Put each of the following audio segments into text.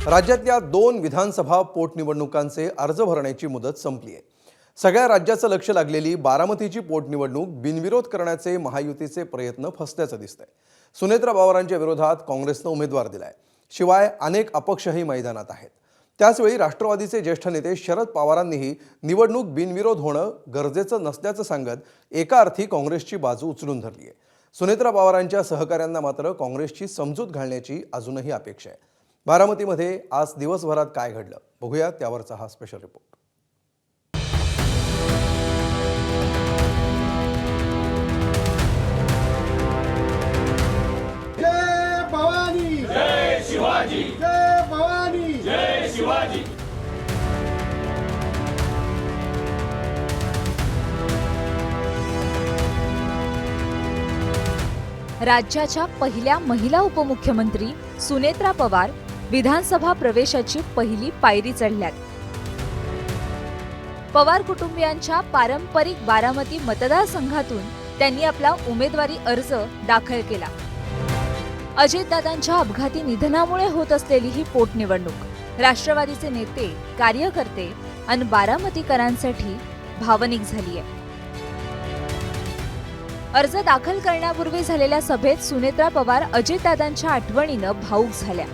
राज्यातल्या 2 विधानसभा पोटनिवडणुकांचे अर्ज भरण्याची मुदत संपली आहे. सगळ्या राज्याचं लक्ष लागलेली बारामतीची पोटनिवडणूक बिनविरोध करण्याचे महायुतीचे प्रयत्न फसल्याचं दिसतंय. सुनेत्रा पवारांच्या विरोधात काँग्रेसनं उमेदवार दिलाय. शिवाय अनेक अपक्षही मैदानात आहेत. त्याचवेळी राष्ट्रवादीचे ज्येष्ठ नेते शरद पवारांनीही निवडणूक बिनविरोध होणं गरजेचं नसल्याचं सांगत एका अर्थी काँग्रेसची बाजू उचलून धरली आहे. सुनेत्रा पवारांच्या सहकाऱ्यांना मात्र काँग्रेसची समजूत घालण्याची अजूनही अपेक्षा आहे. बारामतीमध्ये आज दिवसभरात काय घडलं बघूया, त्यावरचा हा स्पेशल रिपोर्ट. जय भवानी, जय शिवाजी, जय भवानी, जय शिवाजी. राज्याच्या पहिल्या महिला उपमुख्यमंत्री सुनेत्रा पवार विधानसभा प्रवेशाची पहिली पायरी चढल्यात. पवार कुटुंबियांच्या पारंपरिक बारामती मतदारसंघातून त्यांनी आपला उमेदवारी अर्ज दाखल केला. अजितदादांच्या अपघाती निधनामुळे होत असलेली ही पोटनिवडणूक राष्ट्रवादीचे नेते, कार्यकर्ते आणि बारामतीकरांसाठी भावनिक झाली आहे. अर्ज दाखल करण्यापूर्वी झालेल्या सभेत सुनेत्रा पवार अजितदादांच्या आठवणीनं भावूक झाल्या.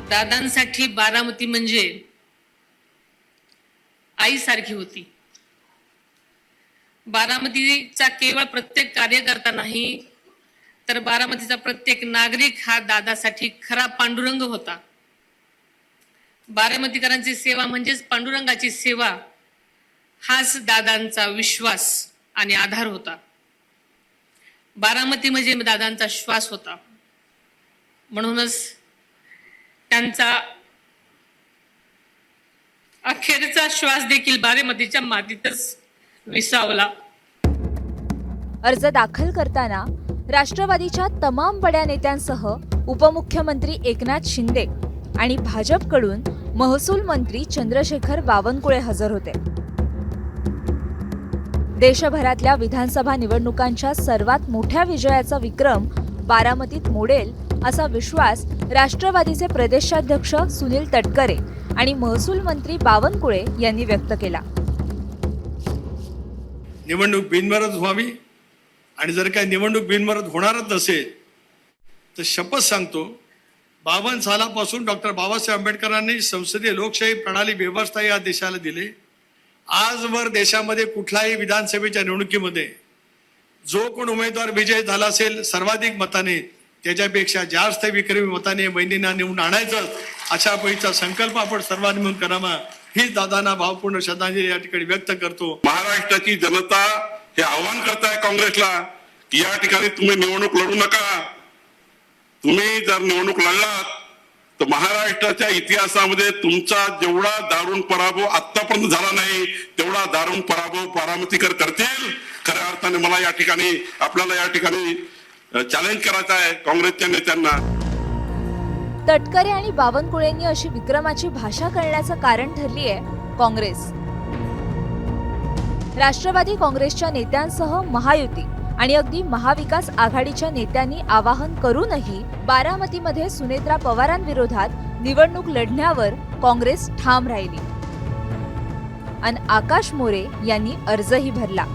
दादांसाठी बारामती म्हणजे आईसारखी होती. बारामतीचा केवळ प्रत्येक कार्यकर्ता नाही, तर बारामतीचा प्रत्येक नागरिक हा दादासाठी खरा पांडुरंग होता. बारामतीकरांची सेवा म्हणजेच पांडुरंगाची सेवा, हाच दादांचा विश्वास आणि आधार होता. बारामती म्हणजे दादांचा श्वास होता. म्हणूनच त्यांचा अखेरचा श्वास देखील बारामतीच्या मातीतच विसावला. अर्ज दाखल करताना राष्ट्रवादीच्या तमाम बड्या नेत्यांसह उपमुख्यमंत्री एकनाथ शिंदे आणि भाजपकडून महसूल मंत्री चंद्रशेखर बावनकुळे हजर होते. देशभरातल्या विधानसभा निवडणुकांच्या सर्वात मोठ्या विजयाचा विक्रम बारामतीत मोडेल असा विश्वास राष्ट्रवादीचे प्रदेशाध्यक्ष सुनील तटकरे आणि महसूल मंत्री बावनकुळे यांनी व्यक्त केला. निवडणूक बिनविरोध व्हावी, आणि जर काही निवडणूक बिनविरोध होणारच नसेल तर शपथ सांगतो, 52 सालापासून डॉक्टर बाबासाहेब आंबेडकरांनी संसदीय लोकशाही प्रणाली व्यवस्था या देशाला दिले. आजवर देशामध्ये कुठल्याही विधानसभेच्या निवडणुकीमध्ये जो कोण उमेदवार विजय झाला असेल सर्वाधिक मताने, त्याच्यापेक्षा जास्त विक्रमी मताने बहिणींना निवडून आणायचं, अशा पद्धतीचा संकल्प आपण सर्वांनी मिळून करावा, ही दादांना भावपूर्ण श्रद्धांजली या ठिकाणी व्यक्त करतो. महाराष्ट्राची जनता हे आव्हान करताय काँग्रेसला की या ठिकाणी तुम्ही निवडणूक लढू नका. तुम्ही जर निवडणूक लढलात तर महाराष्ट्राच्या इतिहासामध्ये तुमचा जेवढा दारुण पराभव आतापर्यंत झाला नाही, तेवढा दारुण पराभव बारामतीकर करतील. खऱ्या अर्थाने मला या ठिकाणी आपल्याला या ठिकाणी चॅलेंज करायचं आहे काँग्रेसच्या नेत्यांना. तटकरे आणि बावनकुळेंनी अशी विक्रमाची भाषा करण्याचं कारण ठरली आहे काँग्रेस. राष्ट्रवादी काँग्रेसच्या नेत्यांसह महायुती आणि अगदी महाविकास आघाडीच्या नेत्यांनी आवाहन करूनही बारामतीमध्ये सुनेत्रा पवारांविरोधात निवडणूक लढण्यावर काँग्रेस ठाम राहिली आणि आकाश मोरे यांनी अर्जही भरला.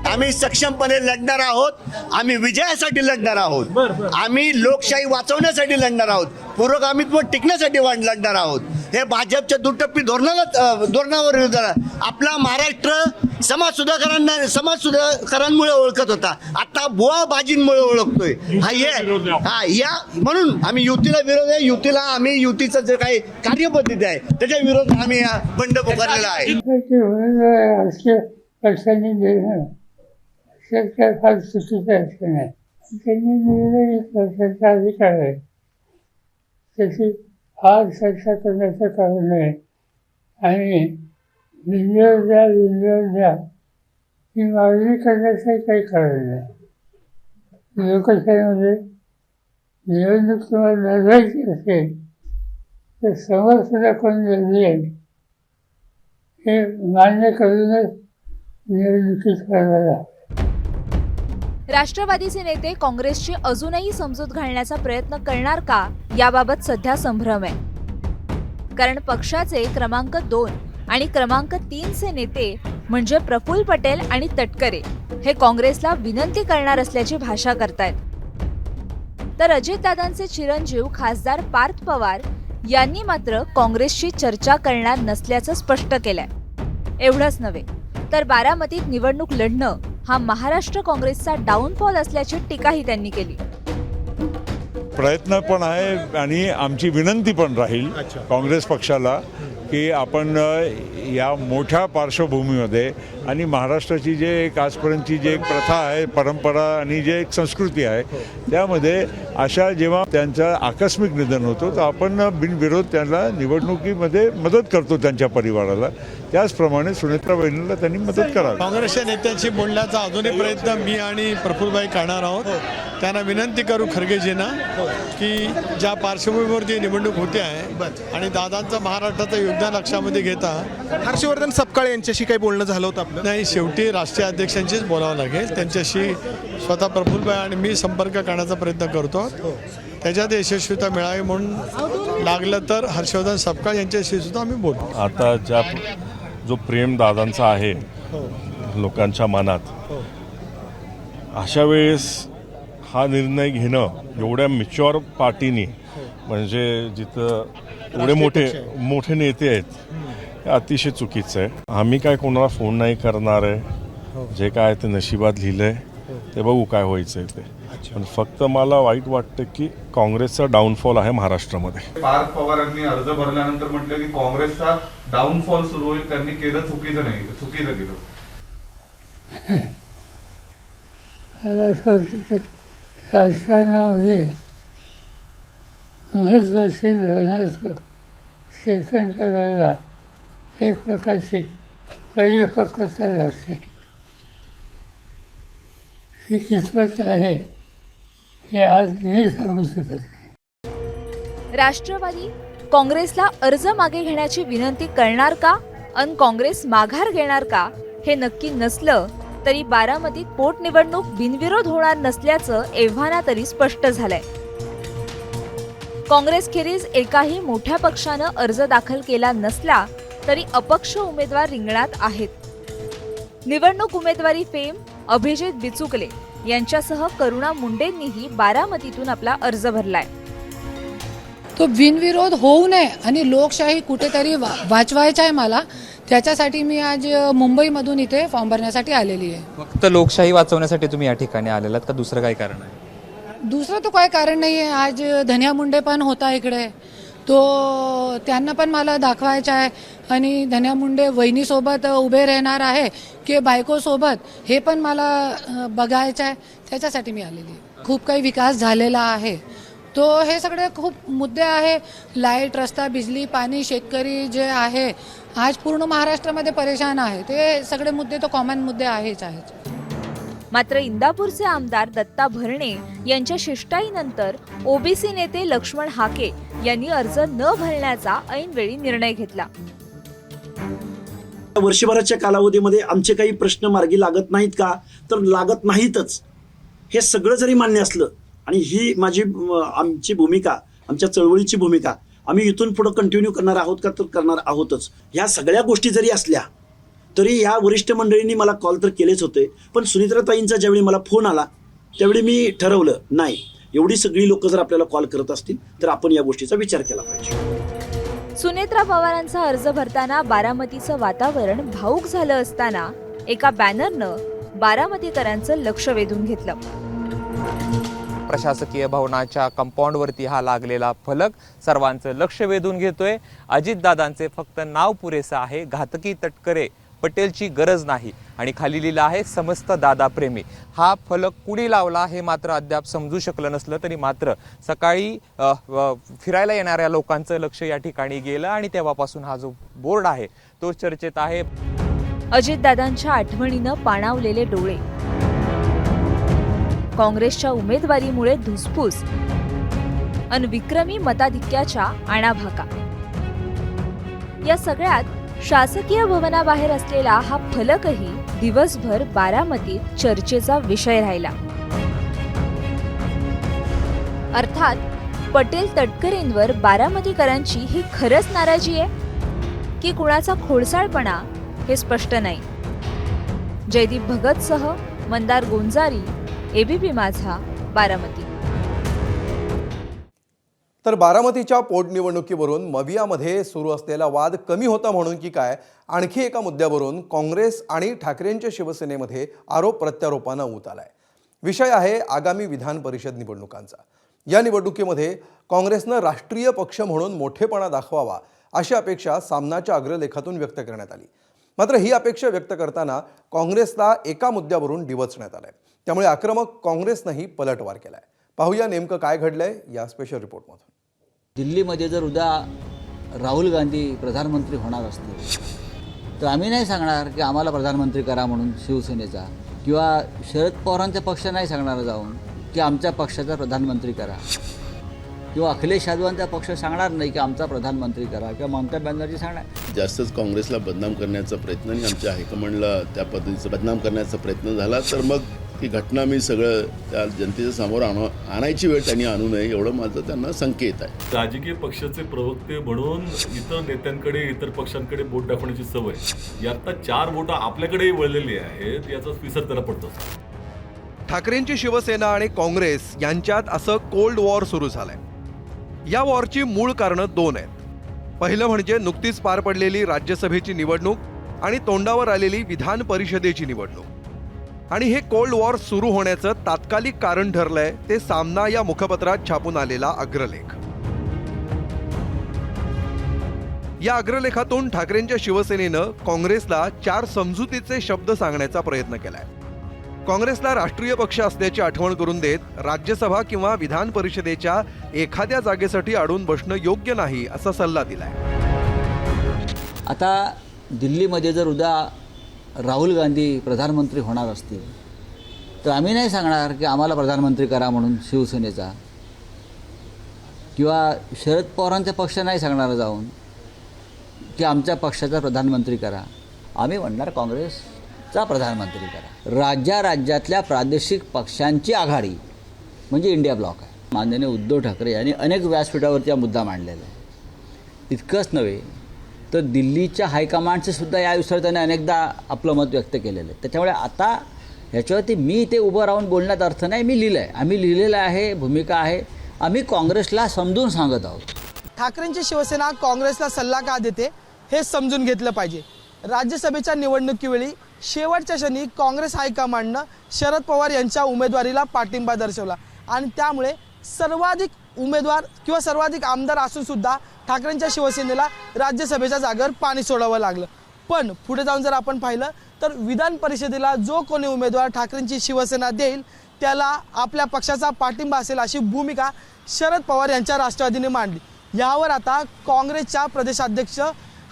आम्ही सक्षमपणे लढणार आहोत. आम्ही विजयासाठी लढणार आहोत. आम्ही लोकशाही वाचवण्यासाठी लढणार आहोत. पुरोगामित्व टिकण्यासाठी लढणार आहोत. हे भाजपच्या दुटप्पी धोरणावर आपला महाराष्ट्र समाज सुधाकरांमुळे ओळखत होता, आता बुवा बाजींमुळे ओळखतोय. म्हणून आम्ही युतीला विरोध आहे. आम्ही युतीचं जे काही कार्यपद्धती आहे त्याच्या विरोधात आम्ही बंड पुकारलेला आहे. फार चुकीचं अडचण आहे. त्यांनी दिलेला अधिकार आहे, त्याची फार चर्चा करण्याचं कारण नाही. आणि विंडोर द्या ही मागणी करण्याचं काही कारण नाही. लोकशाहीमध्ये निवडणूक तुम्हाला लढवायची असेल तर समोर सुद्धा कोण लढेल हे मान्य करूनच निवडणुकीत करायला. राष्ट्रवादीचे नेते काँग्रेसची अजूनही समजूत घालण्याचा प्रयत्न करणार का, याबाबत सध्या संभ्रम आहे. कारण पक्षाचे क्रमांक 2 आणि क्रमांक 3 चे नेते म्हणजे प्रफुल्ल पटेल आणि तटकरे हे काँग्रेसला विनंती करणार असल्याची भाषा करतायत. तर अजितदादांचे चिरंजीव खासदार पार्थ पवार यांनी मात्र काँग्रेसशी चर्चा करणार नसल्याचं स्पष्ट केलंय. एवढंच नव्हे तर बारामतीत निवडणूक लढणं हा महाराष्ट्र काँग्रेसचा डाऊनफॉल असल्याची टीकाही त्यांनी केली. प्रयत्न पण आहे आणि आमची विनंती पण राहील काँग्रेस पक्षाला की आपण या मोठ्या पार्श्वभूमीमध्ये आणि महाराष्ट्राची जे एक आजपर्यंतची जी एक प्रथा आहे, परंपरा आणि जे एक संस्कृती आहे, त्यामध्ये अशा जेव्हा त्यांचं आकस्मिक निधन होतं तर आपण बिनविरोध त्यांना निवडणुकीमध्ये मदत करतो त्यांच्या परिवाराला. त्याचप्रमाणे सुनेत्रा वहिनीला त्यांनी मदत करावी. काँग्रेसच्या नेत्यांशी बोलण्याचा अजूनही प्रयत्न मी आणि प्रफुल्लभाई करणार आहोत. त्यांना विनंती करू खरगेजींना की ज्या पार्श्वभूमीवरती निवडणूक होते आहे आणि दादांचं महाराष्ट्राचं योगदान लक्षामध्ये घेता हर्षवर्धन सपकाळ यांच्याशी काही बोलणं झालं होतं आपलं? नाही, शेवटी राष्ट्रीय अध्यक्षांशीच बोलावं लागेल. त्यांच्याशी स्वतः प्रफुल्लभाई आणि मी संपर्क करण्याचा प्रयत्न करतो. त्याच्यात यशस्वीता मिळावी म्हणून लागलं तर हर्षवर्धन सपकाळ यांच्याशी सुद्धा आम्ही बोलू. आता जो प्रेम दादांचा आहे लोकांच्या मनात, अशा वेळेस हा निर्णय घेणं एवढ्या मॅच्युअर पार्टीनी, म्हणजे जिथं एवढे मोठे नेते आहेत, हे अतिशय चुकीचं आहे. आम्ही काय कोणाला फोन नाही करणार आहे. जे काय ते नशिबात लिहिलंय ते बघू काय व्हायचंय ते. पण फक्त मला वाईट वाटतं की काँग्रेसचा डाऊनफॉल आहे महाराष्ट्रामध्ये. पार्थ पवारांनी अर्ज भरल्यानंतर म्हटलं की काँग्रेसचा डाऊनफॉल सुरू होईल, त्यांनी केलं चुकीचं नाही, चुकीचं केलं. राजकारणामध्ये महत्त्वाचे लढण्याचं शेतन करायला एक प्रकारची परिपक्वता लागते. ही कितपत आहे हे आज मी सांगू शकत नाही. राष्ट्रवादी काँग्रेसला अर्ज मागे घेण्याची विनंती करणार का अन काँग्रेस माघार घेणार का हे नक्की नसलं तरी बारामतीत पोटनिवडणूक बिनविरोध होणार नसल्याचं एव्हाना तरी स्पष्ट झालंय. काँग्रेसखेरीज एकाही मोठ्या पक्षानं अर्ज दाखल केला नसला तरी अपक्ष उमेदवार रिंगणात आहेत. निवडणूक उमेदवारी फेम अभिजित बिचुकले यांच्यासह करुणा मुंडेंनीही बारामतीतून आपला अर्ज भरलाय. तो बिनविरोध होऊ नये आणि लोकशाही कुठेतरी वाचवायचा आहे मला. त्याच्यासाठी मी आज मुंबईमधून इथे फॉर्म भरण्यासाठी आलेली आहे. फक्त लोकशाही वाचवण्यासाठी तुम्ही या ठिकाणी आलेलात का दुसरं काही कारण आहे? दुसरं तो काही कारण नाही आहे. आज धन्या मुंडे पण होता इकडे, तो त्यांना पण मला दाखवायचा आहे. आणि धन्या मुंडे वहिनीसोबत उभे राहणार आहे की बायकोसोबत हे पण मला बघायचं आहे. त्याच्यासाठी मी आलेली आहे. खूप काही विकास झालेला आहे. तो हे सगळे खूप मुद्दे आहे. लाईट, रस्ता, बिजली, पाणी, शेतकरी जे आहे आज पूर्ण महाराष्ट्रामध्ये परेशान आहे. ते सगळे मुद्दे तो कॉमन मुद्दे आहेच आहेत. मात्र इंदापूरचे आमदार दत्ता भरणे यांच्या शिष्टाईनंतर ओबीसी नेते लक्ष्मण हाके यांनी अर्ज न भरण्याचा ऐनवेळी निर्णय घेतला. वर्षभराच्या कालावधीमध्ये आमचे काही प्रश्न मार्गी लागत नाहीत का, तर लागत नाहीतच. हे सगळं जरी मान्य असलं आणि ही आमची भूमिका, आमच्या चळवळीची भूमिका आम्ही इथून पुढे कंटिन्यू करणार आहोत का, तर करणार आहोतच. ह्या सगळ्या गोष्टी जरी असल्या तरी ह्या वरिष्ठ मंडळींनी मला कॉल तर केलेच होते. पण सुनेत्राताईंचा ज्यावेळी मला फोन आला त्यावेळी मी ठरवलं, नाही, एवढी सगळी लोक जर आपल्याला कॉल करत असतील तर आपण या गोष्टीचा विचार केला पाहिजे. सुनेत्रा पवारांचा अर्ज भरताना बारामतीचं वातावरण भावूक झालं असताना एका बॅनरनं बारामतीकरांचं लक्ष वेधून घेतलं. प्रशासकीय भवनाच्या कंपाऊंडवरती हा लागलेला फलक सर्वांचं लक्ष वेधून घेतोय. अजितदादांचे फक्त नाव पुरेसं आहे, घातकी तटकरे पटेलची गरज नाही. आणि खाली लिहिलं आहे समस्त दादा प्रेमी. हा फलक कुणी लावला हे मात्र अद्याप समजू शकलं नसलं तरी मात्र सकाळी फिरायला येणाऱ्या लोकांचं लक्ष या ठिकाणी गेलं आणि तेव्हापासून हा जो बोर्ड आहे तो चर्चेत आहे. अजितदादांच्या आठवणीनं पाणावलेले डोळे, काँग्रेसच्या उमेदवारीमुळे धुसफूस अन विक्रमी मताधिक्याच्या आणाभाका, या सगळ्यात शासकीय भवनाबाहेर असलेला हा फलकही दिवसभर बारामतीत चर्चेचा विषय राहिला. अर्थात पटेल तटकरेंवर बारामतीकरांची ही खरंच नाराजी आहे की कुणाचा खोडसाळपणा हे स्पष्ट नाही. जयदीप भगतसह मंदार गोंजारी, एबीपी माझा, बारामती. तर बारामतीच्या पोटनिवडणुकीवरून मवियामध्ये सुरू असलेला वाद कमी होता म्हणून की काय, आणखी एका मुद्द्यावरून काँग्रेस आणि ठाकरेंच्या शिवसेनेमध्ये आरोप प्रत्यारोपांना ऊत आलाय. विषय आहे आगामी विधान परिषद निवडणुकांचा. या निवडणुकीमध्ये काँग्रेसनं राष्ट्रीय पक्ष म्हणून मोठेपणा दाखवावा अशी अपेक्षा सामनाच्या अग्रलेखातून व्यक्त करण्यात आली. मात्र ही अपेक्षा व्यक्त करताना काँग्रेसला एका मुद्द्यावरून डिवचण्यात आलंय. त्यामुळे आक्रमक काँग्रेसनंही पलटवार केलाय. पाहूया नेमकं काय घडलंय या स्पेशल रिपोर्टमधून. दिल्लीमध्ये जर उद्या राहुल गांधी प्रधानमंत्री होणार असतील तर आम्ही नाही सांगणार की आम्हाला प्रधानमंत्री करा म्हणून शिवसेनेचा, किंवा शरद पवारांचा पक्ष नाही सांगणार जाऊन की आमच्या पक्षाचा प्रधानमंत्री करा, किंवा अखिलेश यादवांचा पक्ष सांगणार नाही की आमचा प्रधानमंत्री करा, किंवा ममता बॅनर्जी सांगणार. जास्तच काँग्रेसला बदनाम करण्याचा प्रयत्न आणि आमच्या हायकमांडला त्या पद्धतीचा बदनाम करण्याचा प्रयत्न झाला तर मग ही घटना मी सगळं त्या जनतेच्या समोर आणायची वेळ त्यांनी आणू नये एवढं माझं त्यांना संकेत आहे. राजकीय पक्षाचे प्रवक्ते म्हणून इतर नेत्यांकडे, इतर पक्षांकडे बोट दाखवण्याची सवय, यात 4 बोटं आपल्याकडे वळलेली आहेत, याचाच विसर त्याला पडतो. ठाकरेंची शिवसेना आणि काँग्रेस यांच्यात असं कोल्ड वॉर सुरू झालंय. या वॉरची मूळ कारणं 2 आहेत. पहिलं म्हणजे नुकतीच पार पडलेली राज्यसभेची निवडणूक आणि तोंडावर आलेली विधान परिषदेची निवडणूक. आणि हे कोल्ड वॉर सुरू होण्याचं तात्कालिक कारण ठरलंय ते सामना या मुखपत्रात छापून आलेला अग्रलेख. या अग्रलेखातून ठाकरेंच्या शिवसेनेनं काँग्रेसला 4 समजुतीचे शब्द सांगण्याचा प्रयत्न केलाय. काँग्रेसला राष्ट्रीय पक्ष असल्याची आठवण करून देत राज्यसभा किंवा विधान परिषदेच्या एखाद्या जागेसाठी अडून बसणं योग्य नाही असा सल्ला दिलाय. आता दिल्लीमध्ये जर उद्या राहुल गांधी प्रधानमंत्री होणार असतील तर आम्ही नाही सांगणार की आम्हाला प्रधानमंत्री करा म्हणून शिवसेनेचा, किंवा शरद पवारांचा पक्ष नाही सांगणार जाऊन की आमच्या पक्षाचा प्रधानमंत्री करा. आम्ही म्हणणार काँग्रेसचा प्रधानमंत्री करा. राज्यातल्या प्रादेशिक पक्षांची आघाडी म्हणजे इंडिया ब्लॉक आहे. माननीय उद्धव ठाकरे यांनी अनेक व्यासपीठावरती हा मुद्दा मांडलेला आहे. इतकंच नव्हे तर दिल्लीच्या हायकमांडचे सुद्धा या विषयावर त्याने अनेकदा आपलं मत व्यक्त केलेलं आहे. त्याच्यामुळे आता ह्याच्यावरती मी इथे उभं राहून बोलण्यात अर्थ नाही. मी लिहिलं आहे, आम्ही लिहिलेलं आहे, भूमिका आहे. आम्ही काँग्रेसला समजून सांगत आहोत. ठाकरेंची शिवसेना काँग्रेसला सल्ला का देते हे समजून घेतलं पाहिजे. राज्यसभेच्या निवडणुकीवेळी शेवटच्या क्षणी काँग्रेस हायकमांडनं शरद पवार यांच्या उमेदवारीला पाठिंबा दर्शवला आणि त्यामुळे सर्वाधिक उमेदवार किंवा सर्वाधिक आमदार असून सुद्धा ठाकरेंच्या शिवसेनेला राज्यसभेच्या जागेवर पाणी सोडावं लागलं. पण पुढे जाऊन जर आपण पाहिलं तर विधान परिषदेला जो कोणी उमेदवार ठाकरेंची शिवसेना देईल त्याला आपल्या पक्षाचा पाठिंबा असेल अशी भूमिका शरद पवार यांच्या राष्ट्रवादीने मांडली. यावर आता काँग्रेसच्या प्रदेशाध्यक्ष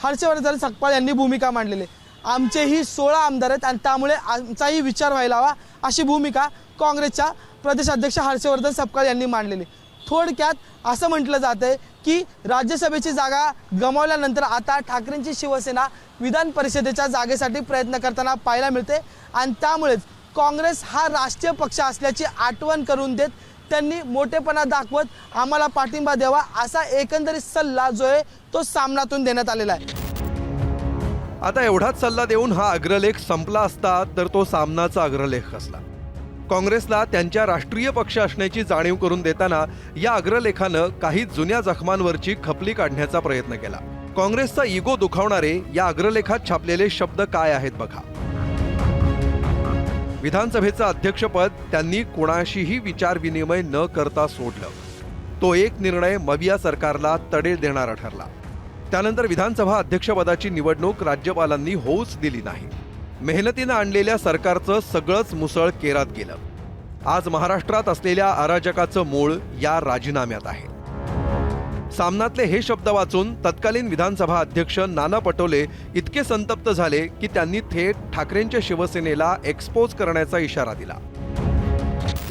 हर्षवर्धन सकपाळ यांनी भूमिका मांडलेली. आमचेही 16 आमदार आहेत आणि त्यामुळे आमचाही विचार व्हायला हवा अशी भूमिका काँग्रेसच्या प्रदेशाध्यक्ष हर्षवर्धन सकपाळ यांनी मांडलेली. थोडक्यात असं म्हटलं जातंय की राज्यसभेची जागा गमावल्यानंतर आता ठाकरेंची शिवसेना विधान परिषदेच्या जागेसाठी प्रयत्न करताना पाहायला मिळते आणि त्यामुळेच काँग्रेस हा राष्ट्रीय पक्ष असल्याची आठवण करून देत त्यांनी मोठेपणा दाखवत आम्हाला पाठिंबा द्यावा असा एकंदरीत सल्ला जो आहे तो सामनातून देण्यात आलेला आहे. आता एवढाच सल्ला देऊन हा अग्रलेख संपला असता तर तो सामनाचा अग्रलेख असला. काँग्रेसला त्यांच्या राष्ट्रीय पक्ष असण्याची जाणीव करून देताना या अग्रलेखानं काही जुन्या जखमांवरची खपली काढण्याचा प्रयत्न केला. काँग्रेसचा इगो दुखावणारे या अग्रलेखात छापलेले शब्द काय आहेत बघा. विधानसभेचं अध्यक्षपद त्यांनी कोणाशीही विचारविनिमय न करता सोडलं. तो एक निर्णय मविया सरकारला तडे देणारा ठरला. त्यानंतर विधानसभा अध्यक्षपदाची निवडणूक राज्यपालांनी होऊच दिली नाही. मेहनतीनं आणलेल्या सरकारचं सगळंच मुसळ केरात गेलं. आज महाराष्ट्रात असलेल्या अराजकाचं मूळ या राजीनाम्यात आहे. सामनातले हे शब्द वाचून तत्कालीन विधानसभा अध्यक्ष नाना पटोले इतके संतप्त झाले की त्यांनी थेट ठाकरेंच्या शिवसेनेला एक्सपोज करण्याचा इशारा दिला.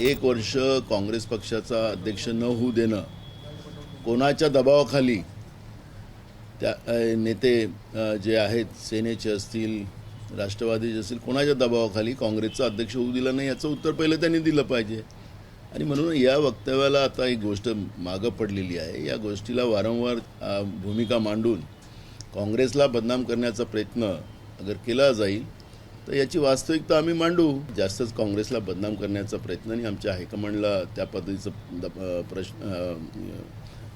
1 वर्ष काँग्रेस पक्षाचा अध्यक्ष न होऊ देणं, कोणाच्या दबावाखाली त्या नेते जे आहेत सेनेचे असतील, राष्ट्रवादीचे असतील, कोणाच्या दबावाखाली काँग्रेसचा अध्यक्ष होऊ दिला नाही याचं उत्तर पहिलं त्यांनी दिलं पाहिजे. आणि म्हणून या वक्तव्याला आता एक गोष्ट मागं पडलेली आहे. या गोष्टीला वारंवार भूमिका मांडून काँग्रेसला बदनाम करण्याचा प्रयत्न अगर केला जाईल तर याची वास्तविकता आम्ही मांडू. जास्तच काँग्रेसला बदनाम करण्याचा प्रयत्न आणि आमच्या हायकमांडला त्या पद्धतीचं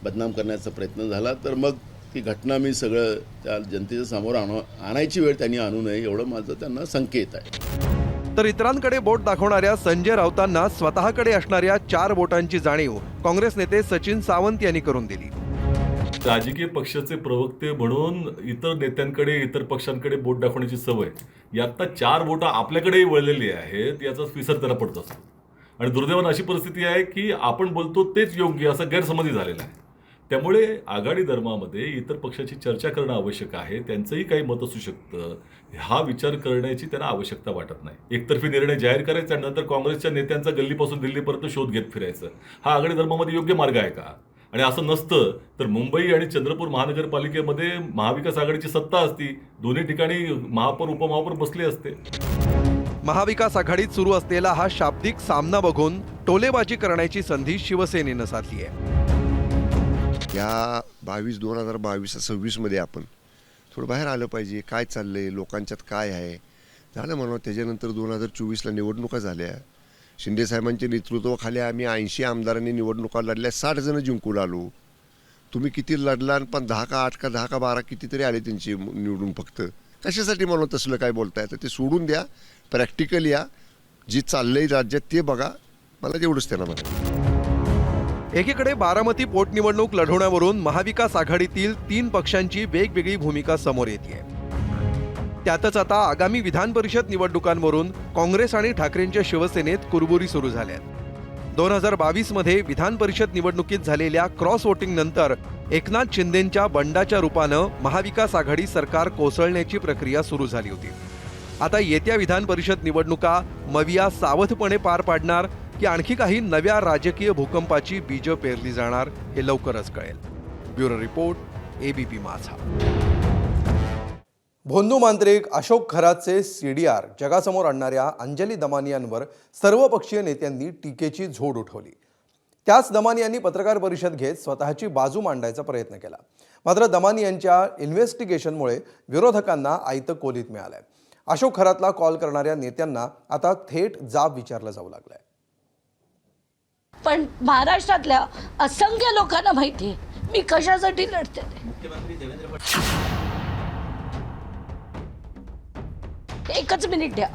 बदनाम करण्याचा प्रयत्न झाला तर मग ती घटना मी सगळं त्या जनतेच्या समोर आणायची वेळ त्यांनी आणू नये एवढं माझं त्यांना संकेत आहे. तर इतरांकडे बोट दाखवणाऱ्या संजय राऊतांना स्वतःकडे असणाऱ्या 4 बोटांची जाणीव काँग्रेस नेते सचिन सावंत यांनी करून दिली. राजकीय पक्षाचे प्रवक्ते म्हणून इतर नेत्यांकडे इतर पक्षांकडे बोट दाखवण्याची सवय ही आता 4 बोटं आपल्याकडेही वळलेली आहेत याचाच विसर त्याला पडत असतो. आणि दुर्दैवानं अशी परिस्थिती आहे की आपण बोलतो तेच योग्य असा गैरसमज झालेला आहे. त्यामुळे आघाडी धर्मामध्ये इतर पक्षाची चर्चा करणं आवश्यक आहे. त्यांचंही काही मत असू शकतं. हा विचार करण्याची त्यांना आवश्यकता वाटत नाही. एकतर्फी निर्णय जाहीर करायचा आणि नंतर काँग्रेसच्या नेत्यांचा गल्लीपासून दिल्लीपर्यंत शोध घेत फिरायचं हा आघाडी धर्मामध्ये योग्य मार्ग आहे का? आणि असं नसतं तर मुंबई आणि चंद्रपूर महानगरपालिकेमध्ये महाविकास आघाडीची सत्ता असती. दोन्ही ठिकाणी महापौर उपमहापौर बसले असते. महाविकास आघाडीत सुरू असलेला हा शाब्दिक सामना बघून टोलेबाजी करण्याची संधी शिवसेनेनं साधली आहे. या 2022-2026 मध्ये आपण थोडं बाहेर आलं पाहिजे. काय चाललंय लोकांच्यात काय आहे झालं म्हणून. त्याच्यानंतर 2024ला निवडणुका झाल्या. शिंदेसाहेबांच्या नेतृत्वाखाली आम्ही 80 आमदारांनी निवडणुका लढल्या. 60 जण जिंकून आलो. तुम्ही किती लढला पण 10 का 8 का 10 का 12 कितीतरी आले त्यांची निवडून. फक्त कशासाठी म्हणून तसलं काय बोलताय तर ते सोडून द्या. प्रॅक्टिकल या जी चाललंय राज्यात ते बघा. मला तेवढंच त्यांना म्हणा. एकीकडे बारामती पोटनिवडणूक लढवण्यावरून महाविकास आघाडीतील 3 पक्षांची वेगवेगळी भूमिका समोर येते. त्यातच आता आगामी विधान परिषद निवडणुकांवरून काँग्रेस आणि ठाकरेंच्या शिवसेनेत कुरबुरी सुरू झाल्या. 2022 मध्ये विधान परिषद निवडणुकीत झालेल्या क्रॉस वोटिंग नंतर एकनाथ शिंदेंच्या बंडाच्या रूपानं महाविकास आघाडी सरकार कोसळण्याची प्रक्रिया सुरू झाली होती. आता येत्या विधान परिषद निवडणुका मविया सावधपणे पार पाडणार की आणखी काही नव्या राजकीय भूकंपाची बीजं पेरली जाणार हे लवकरच कळेल. ब्युरो रिपोर्ट, ABP माझा. भोंदू मांत्रिक अशोक खरातचे CDR जगासमोर आणणाऱ्या अंजली दमानियांवर सर्वपक्षीय नेत्यांनी टीकेची झोड उठवली. त्याच दमानियांनी पत्रकार परिषद घेत स्वतःची बाजू मांडायचा प्रयत्न केला. मात्र दमानियांच्या इन्व्हेस्टिगेशनमुळे विरोधकांना आयतं कोलीत मिळालंय. अशोक खरातला कॉल करणाऱ्या नेत्यांना आता थेट जाब विचारला जाऊ लागलाय. पण महाराष्ट्रातल्या असंख्य लोकांना माहिती आहे मी कशासाठी लढते. एकच मिनिट द्या.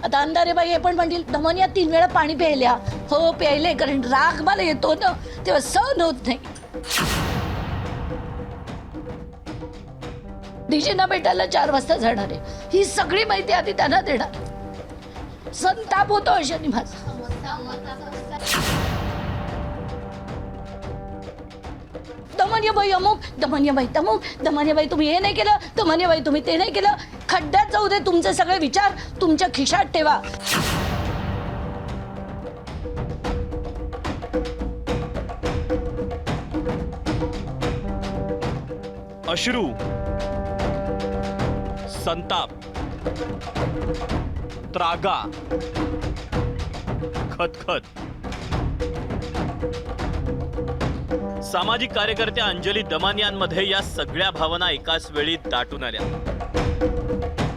आता अंधारेबाई हे पण म्हणतील दमनिया 3 वेळा पाणी प्यायल्या. हो प्यायले कारण राग मला येतो ना तेव्हा सहन होत नाही. डीजेना भेटायला 4 वाजता जाणार आहे. ही सगळी माहिती आधी त्यांना देणार. संताप होतो अशाने माझा. दमनियाबाई अमुक, दमनियाबाई तमुक, दमनियाबाई तुम्ही हे नाही केलं, दमनियाबाई तुम्ही ते नाही केलं. खड्ड्यात जाऊ दे तुमचे सगळे विचार. तुमच्या खिशात ठेवा. अश्रू, संताप, त्रागा, खतखत. सामाजिक कार्यकर्त्या अंजली दमानियांमध्ये या सगळ्या भावना एकाच वेळी दाटून आल्या.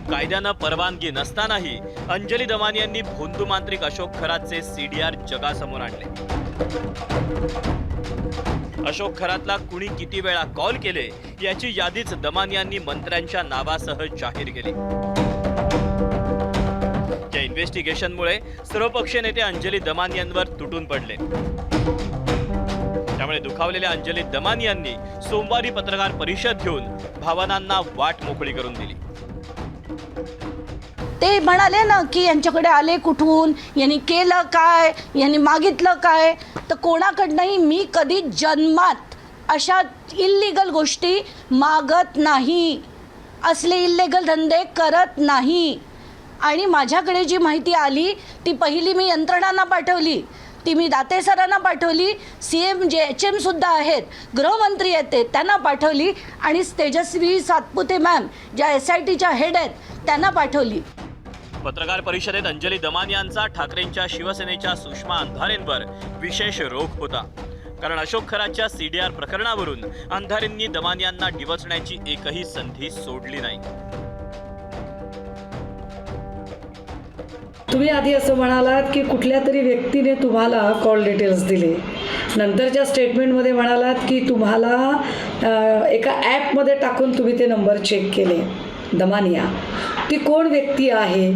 कायद्यानं परवानगी नसतानाही अंजली दमानियांनी भोंदू मांत्रिक अशोक खरातचे CDR जगासमोर आणले. अशोक खरातला कुणी किती वेळा कॉल केले याची यादीच दमानियांनी मंत्र्यांच्या नावासह जाहीर केली. या इन्व्हेस्टिगेशनमुळे सर्वपक्षीय नेते अंजली दमानियांवर तुटून पडले. त्यामुळे दुखावलेल्या अंजली दमानियांनी सोमवारी पत्रकार परिषद घेऊन भावनांना वाट मोकळी करून दिली. ते म्हणाले ना की यांच्याकडे आले कुठून, यांनी केलं काय, यांनी मागितलं काय. तर कोणाकडनंही मी कधी जन्मात अशा इल्लीगल गोष्टी मागत नाही. असले इल्लीगल धंदे करत नाही. आणि माझ्याकडे जी माहिती आली ती पहिली मी यंत्रणांना पाठवली. ती मी दाते सरांना पाठवली, CM जे HM सुद्धा आहेत, गृहमंत्री आहेत ते त्यांना पाठवली आणि तेजस्वी सातपुते मॅम ज्या SITच्या हेड आहेत त्यांना पाठवली. पत्रकार परिषदेत अंजली दमानियांचा यांचा ठाकरेंच्या शिवसेनेच्या सुषमा अंधारेंवर विशेष रोख होता. कारण अशोक खरातच्या CDR प्रकरणावरून अंधारेंनी दमानियांना डिवचण्याची एकही संधी सोडली नाही. तुम्ही आधी असं म्हणालात की कुठल्या तरी व्यक्तीने तुम्हाला कॉल डिटेल्स दिले, नंतरच्या स्टेटमेंटमध्ये म्हणालात की तुम्हाला एका ॲपमध्ये टाकून तुम्ही ते नंबर चेक केले. दमानिया ती कोण व्यक्ती आहे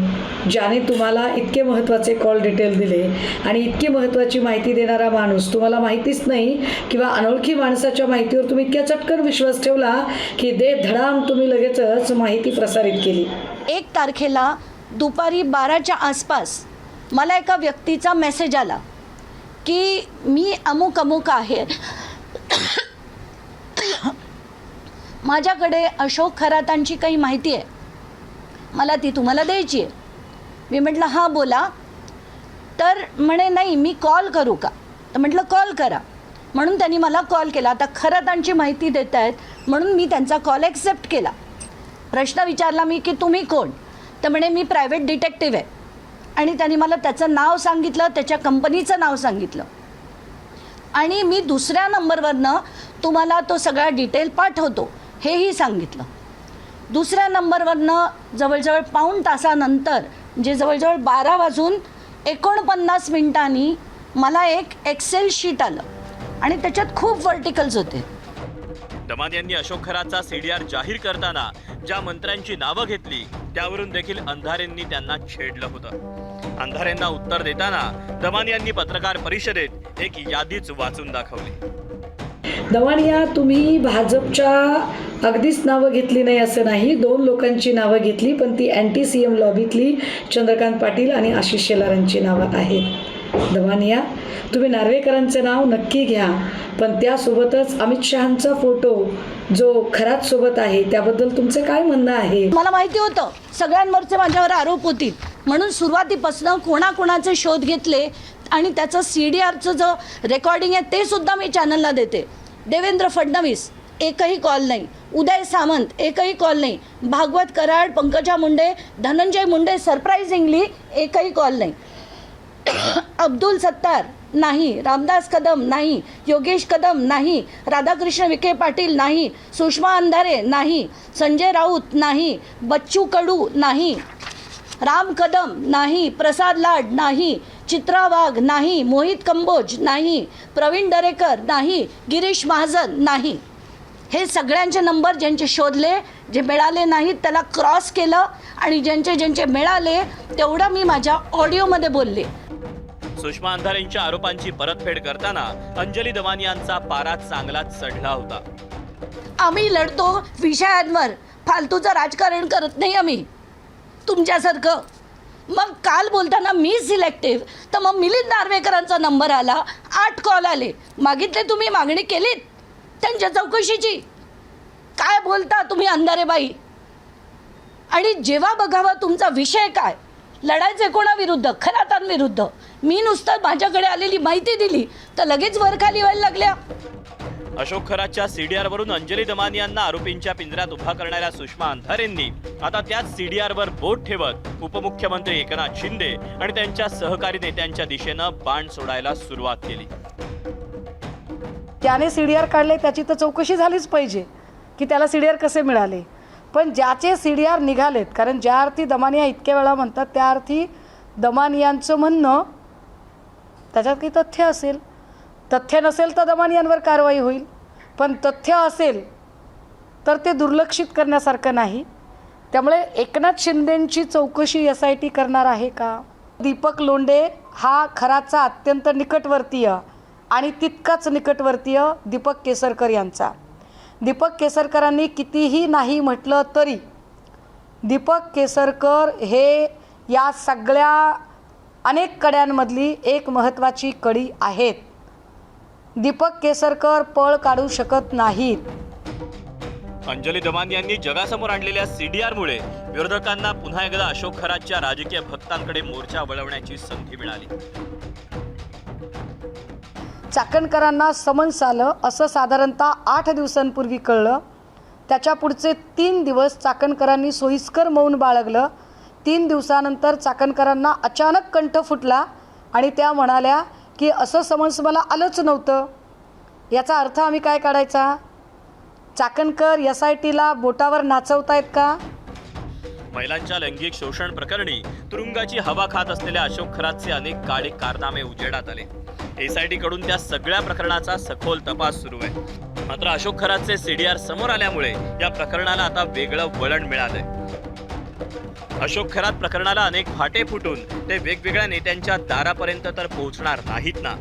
ज्याने तुम्हाला इतके महत्त्वाचे कॉल डिटेल दिले आणि इतकी महत्त्वाची माहिती देणारा माणूस तुम्हाला माहितीच नाही किंवा अनोळखी माणसाच्या माहितीवर तुम्ही इतक्या चटकन विश्वास ठेवला की दे धडाम तुम्ही लगेचच माहिती प्रसारित केली. 1 तारखेला दुपारी 12च्या आसपास मला एका व्यक्तीचा मेसेज आला की मी अमुक अमुक आहे, माझ्याकडे अशोक खरातांची काही माहिती आहे, मला ती तुम्हाला द्यायची आहे. मी म्हटलं हां बोला. तर म्हणे नाही मी कॉल करू का? तर म्हटलं कॉल करा. म्हणून त्यांनी मला कॉल केला. आता खरातांची माहिती देत आहेत म्हणून मी त्यांचा कॉल ॲक्सेप्ट केला. प्रश्न विचारला मी की तुम्ही कोण? तर म्हणे मी प्रायव्हेट डिटेक्टिव्ह आहे. आणि त्यांनी मला त्याचं नाव सांगितलं, त्याच्या कंपनीचं नाव सांगितलं आणि मी दुसऱ्या नंबरवरनं तुम्हाला तो सगळा डिटेल पाठवतो हेही सांगितलं. दुसऱ्या नंबरवरनं जवळजवळ पाऊण तासानंतर म्हणजे जवळजवळ 12:49 मला एक एक्सेल शीट आलं आणि त्याच्यात खूप वर्टिकल्स होते. दमानियांनी अशोक खरातचा CDR जाहीर करताना ज्या मंत्र्यांची नावं घेतली त्यावरून देखील अंधारेंनी त्यांना छेडलं होतं. अंधारेंना उत्तर देताना दमानियांनी पत्रकार परिषदेत एक यादीच वाचून दाखवली. दमानिया तुम्ही भाजपच्या अगदीच नावं घेतली नाही असं नाही, 2 लोकांची नावं घेतली, पण ती अँटी CM लॉबीतली चंद्रकांत पाटील आणि आशिष शेलारांची नावं आहेत. दमानिया तुम्ही नार्वेकरांचं नाव नक्की घ्या, पण त्यासोबतच अमित शहांचा फोटो जो खरात सोबत आहे त्याबद्दल तुमचं काय म्हणणं आहे? मला माहिती होतं सगळ्यांवरचे माझ्यावर आरोप होतील म्हणून सुरुवातीपासून कोणाकोणाचे शोध घेतले आणि त्याचं CDRचं जो रेकॉर्डिंग आहे ते सुद्धा मी चॅनलला देते. देवेंद्र फडणवीस एकही कॉल नाही, उदय सामंत एकही कॉल नाही, भागवत कराड, पंकजा मुंडे, धनंजय मुंडे सरप्राइझिंगली एकही कॉल नाही, अब्दुल सत्तार नाही, रामदास कदम नाही, योगेश कदम नाही, राधाकृष्ण विखे पाटील नाही, सुषमा अंधारे नाही, संजय राऊत नाही, बच्चू कडू नाही, राम कदम नाही, प्रसाद लाड नाही, चित्रा वाघ नाही, मोहित कंबोज नाही, प्रवीण दरेकर नाही, गिरीश महाजन नाही. हे सगळ्यांचे नंबर ज्यांचे शोधले, जे मिळाले नाहीत त्याला क्रॉस केलं आणि ज्यांचे मिळाले तेवढं मी माझ्या ऑडिओमध्ये बोलले. सुषमा अंधारेंच्या आरोपांची परतफेड करताना अंजली दमानियांचा पारा चांगलाच चढला होता. आम्ही लढतो विषयांवर, फालतूचं राजकारण करत नाही आम्ही तुमच्यासारखं. मग काल बोलताना मी सिलेक्टिव्ह, तर मग मिलिंद नार्वेकरांचा नंबर आला, 8 कॉल आले, मागितले तुम्ही, मागणी केलीत त्यांच्या चौकशीची. काय बोलता तुम्ही अंधारेबाई? आणि जेव्हा बघावा तुमचा विषय काय, लढायचे कोणाविरुद्ध? खरातांविरुद्ध. मी नुसतं माझ्याकडे आलेली माहिती दिली तर लगेच वरखाली व्हायला लागल्या. अशोक खरातच्या CDR वरून अंजली दमानियांना आरोपींच्या पिंजऱ्यात उभा करणाऱ्या सुषमा अंधारेंनी आता त्याच CDR वर बोट ठेवत उपमुख्यमंत्री एकनाथ शिंदे आणि त्यांच्या सहकारी नेत्यांच्या दिशेनं बाण सोडायला सुरुवात केली. त्याने CDR काढले त्याची तर चौकशी झालीच पाहिजे की त्याला CDR कसे मिळाले. पण ज्याचे CDR निघालेत, कारण ज्या अर्थी दमानिया इतक्या वेळा म्हणतात त्या अर्थी दमानियांचं म्हणणं त्याच्यात काही तथ्य असेल. तथ्य नसेल तर दमानियांवर कारवाई होईल, पण तथ्य असेल तर ते दुर्लक्षित करण्यासारखं नाही. त्यामुळे एकनाथ शिंदेंची चौकशी SIT करणार आहे का? दीपक लोंढे हा खराचा अत्यंत निकटवर्तीय आणि तितकाच निकटवर्तीय दीपक केसरकर यांचा. दीपक केसरकरांनी कितीही नाही म्हटलं तरी दीपक केसरकर हे या सगळ्या अनेक कड्यांमधली एक महत्त्वाची कडी आहेत. दीपक केसरकर पळ काढू शकत नाहीत. अंजली दमानियांनी जगासमोर आणलेल्या CDR मुळे विरोधकांना पुन्हा एकदा अशोक खरातच्या राजकीय भक्तांकडे मोर्चा वळवण्याची संधी मिळाली. चाकणकरांना समन्स आलं असं साधारणतः 8 दिवसांपूर्वी कळलं. त्याच्या पुढचे 3 दिवस चाकणकरांनी सोयीस्कर मौन बाळगलं. 3 दिवसानंतर चाकणकरांना अचानक कंठ फुटला आणि त्या म्हणाल्या की असं समन्स मला आलंच नव्हतं. याचा अर्थ आम्ही काय काढायचा? चाकणकर SITला बोटावर नाचवतायत का? महिलांच्या लैंगिक शोषण प्रकरणी तुरुंगाची हवा खात असलेल्या अशोक खरातचे अनेक काळे कारनामे उजेडात आले. SIT कडून त्या सगळ्या प्रकरणाचा सखोल तपास सुरू आहे. मात्र अशोक खरातचे CDR समोर आल्यामुळे या प्रकरणाला आता वेगळं वळण मिळालंय. अशोक खरात प्रकरणाला अनेक फाटे फुटून ते वेगवेगळ्या नेत्यांच्या दारापर्यंत तर पोहोचणार नाहीत ना,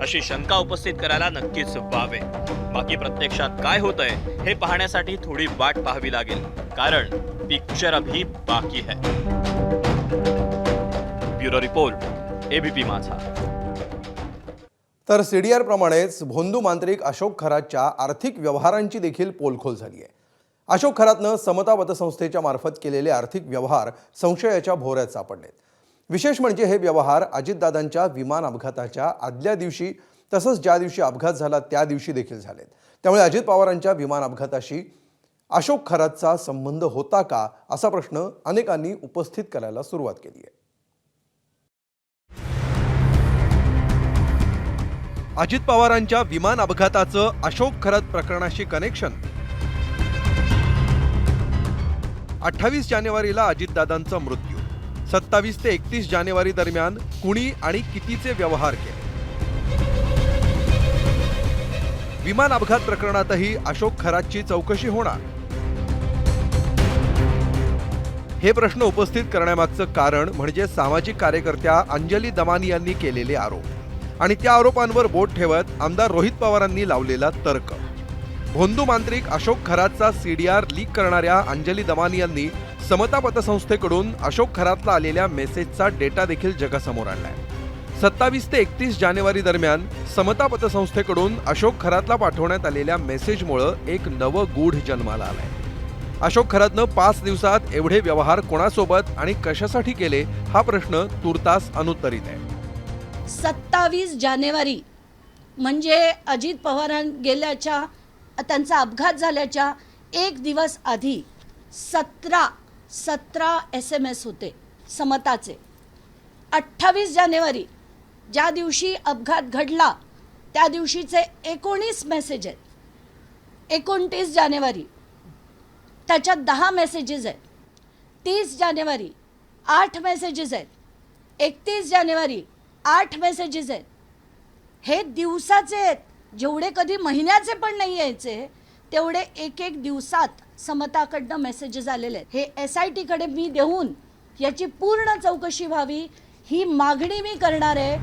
अशी शंका उपस्थित करायला नक्कीच वाव आहे. बाकी प्रत्यक्षात काय होतंय हे पाहण्यासाठी थोडी वाट पाहावी लागेल, कारण पिक्चर अभी बाकी है. ब्युरो रिपोर्ट, ABP माझा. तर CDR प्रमाणेच भोंदू मांत्रिक अशोक खरातच्या आर्थिक व्यवहारांची देखील पोलखोल झाली आहे. अशोक खरातनं समता पतसंस्थेच्या मार्फत केलेले आर्थिक व्यवहार संशयाच्या भोवऱ्यात सापडलेत. विशेष म्हणजे हे व्यवहार अजितदादांच्या विमान अपघाताच्या आदल्या दिवशी तसंच ज्या दिवशी अपघात झाला त्या दिवशी देखील झालेत. त्यामुळे अजित पवारांच्या विमान अपघाताशी अशोक खरातचा संबंध होता का असा प्रश्न अनेकांनी उपस्थित करायला सुरुवात केली आहे. अजित पवारांच्या विमान अपघाताचं अशोक खरात प्रकरणाशी कनेक्शन. 28 जानेवारीला अजितदादांचा मृत्यू. 27 ते 31 जानेवारी दरम्यान कुणी आणि कितीचे व्यवहार केले? विमान अपघात प्रकरणातही अशोक खरातची चौकशी होणार? हे प्रश्न उपस्थित करण्यामागचं कारण म्हणजे सामाजिक कार्यकर्त्या अंजली दमानी यांनी केलेले आरोप आणि त्या आरोपांवर बोट ठेवत आमदार रोहित पवारांनी लावलेला तर्क. भोंदू मांत्रिक अशोक खरातचा CDR लीक करणाऱ्या अंजली दमानी यांनी समता पतसंस्थेकडून अशोक खरातला आलेल्या मेसेजचा डेटा देखील जगासमोर आणलाय. 27 ते 31 जानेवारी दरम्यान समता पतसंस्थेकडून अशोक खरातला पाठवण्यात आलेल्या मेसेजमुळं एक नवं गूढ जन्माला आलंय. अशोक खरातनं 5 दिवसात एवढे व्यवहार कोणासोबत आणि कशासाठी केले हा प्रश्न तुर्तास अनुत्तरित आहे. 27 जानेवारी म्हणजे अजित पवारां गेल्याच्या त्यांचा अपघात झाल्याच्या 1 दिवस आधी 17 SMS होते समताचे. 28 जानेवारी ज्या दिवशी अपघात घडला त्या दिवशीचे 19 मेसेज आहेत. 29 जानेवारी त्याच्यात 10 मेसेजेस आहेत. 30 जानेवारी 8 मेसेजेस आहेत. 31 जानेवारी 8 मेसेजेस आहेत. हे दिवसाचे आहेत. जेवढे कधी महिन्याचे पण नाही यायचे तेवढे एक दिवसात समताकडनं मेसेजेस आलेले आहेत. हे SIT कडे मी देऊन याची पूर्ण चौकशी व्हावी ही मागणी मी करणार आहे.